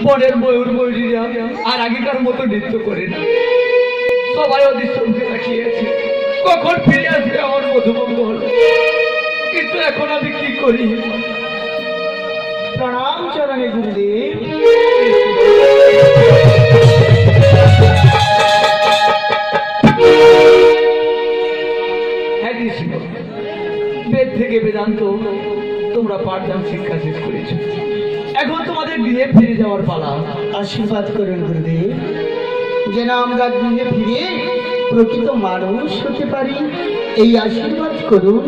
বনের ময়ূর ময়ূরীরা আর আগেকার মতো নৃত্য করে না। সবাই ওদের সঙ্গে তাকিয়েছে কখন ফিরে আসবে আমার মধুমঙ্গল। কিন্তু এখন আমি কি করি? প্রণাম চরণে গুরুদেব। হ্যাঁ কৃষ্ণ, বেদ থেকে বেদান্ত তোমরা পাঠদান শিক্ষা শেষ করেছ, এখন তোমাদের গৃহে ফিরে যাওয়ার পালা। আশীর্বাদ করুন গুরুদেব, যেন আমরা গৃহে ফিরে প্রকৃত মানুষ হতে পারি, এই আশীর্বাদ করুন।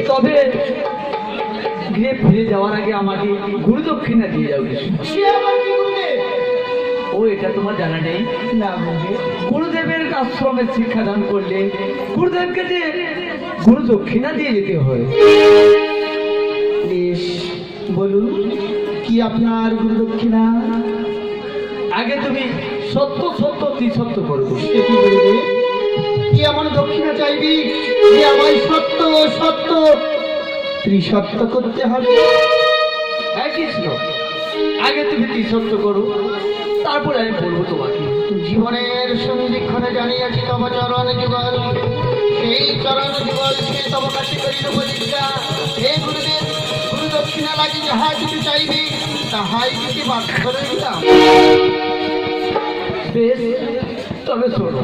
তবে গৃহে ফিরে যাওয়ার আগে আমাকে গুরু দক্ষিণা দিয়ে যাও কৃষ্ণ। ও, এটা তোমার জানা নেই? না গুরুদেব। গুরুদেবের আশ্রমে শিক্ষাদান করলে গুরুদেবকে যে গুরু দক্ষিণা দিয়ে যেতে হয়। বেশ, বলুন কি আপনার গুরু দক্ষিণা? আগে তুমি সত্য সত্য ত্রিসত্য করবো। কি গুরুদেব, কি এমন দক্ষিণা চাইবি যে আমায় সত্য সত্য ত্রিসত্য করতে হবে? হ্যাঁ কৃষ্ণ, আগে তুমি ত্রিসত্য করো, তারপরে আমি বলবো তোমাকে। জীবনের সন্ধিক্ষণে জানিয়াছি তব চরণ যুগল, সেই চরণ যুগল সে তব কাছে করিল প্রতিজ্ঞা। হে গুরুদেব, গুরু দক্ষিণা লাগি যাহা কিছু চাইবি তাহাই দিতে বাধ্য রইলাম। বেশ, তবে শোনো,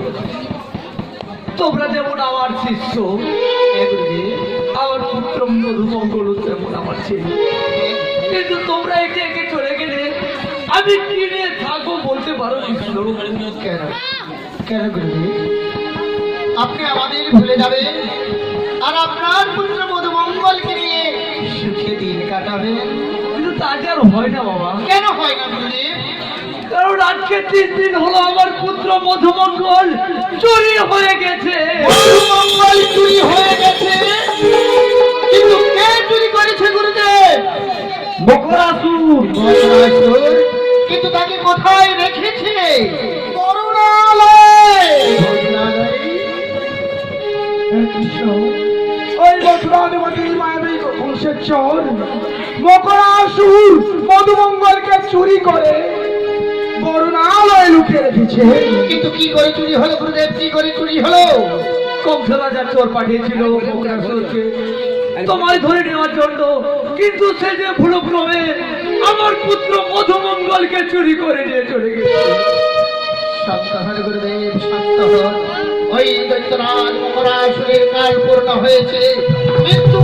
তোমরা যেমন আমার শিষ্য, আমার পুত্র মধুমঙ্গল তেমন আমার ছেলে, কিন্তু তোমরা একে একে চলে গেলে আমি কি নিয়ে থাকবো বলতে পারো কৃষ্ণ? কেন কেন গুরুদেব, আপনি আমাদের ভুলে যাবেন আর আপনার পুত্র মধুমঙ্গলকে নিয়ে সুখে দিন কাটাবেন? কিন্তু তা যে আর হয় না বাবা। কেন হয় না গুরুদেব? কারণ আজকে 3 দিন হলো আমার পুত্র মধুমঙ্গল চুরি হয়ে গেছে। মধুমঙ্গল চুরি হয়ে গেছে? কিন্তু কে চুরি করেছে গুরুদেব? মকরাসুর। মকরাসুর? কিন্তু তাকে কোথায় রেখেছে? করুণালয়। কৃষ্ণ, ওই মথুরাধিপতির মায়াবী বংশের চর মকরাসুর মধুমঙ্গলকে চুরি করে করুণালয় লুকিয়ে রেখেছে। কিন্তু কি করে চুরি হলো গুরুদেব, কি করে চুরি হলো? কংসরাজা চোর পাঠিয়েছিল মকরাসুরকে তোমায় ধরে নেওয়ার জন্য, কিন্তু সে যে ভুলক্রমে আমার পুত্র মধুমঙ্গলকে চুরি করে নিয়ে চলে গেছে। শান্ত হন গুরুদেব, শান্ত হন। ওই দৈত্যরাজ মকরাসুরের কাল পূর্ণ হয়েছে, মৃত্যু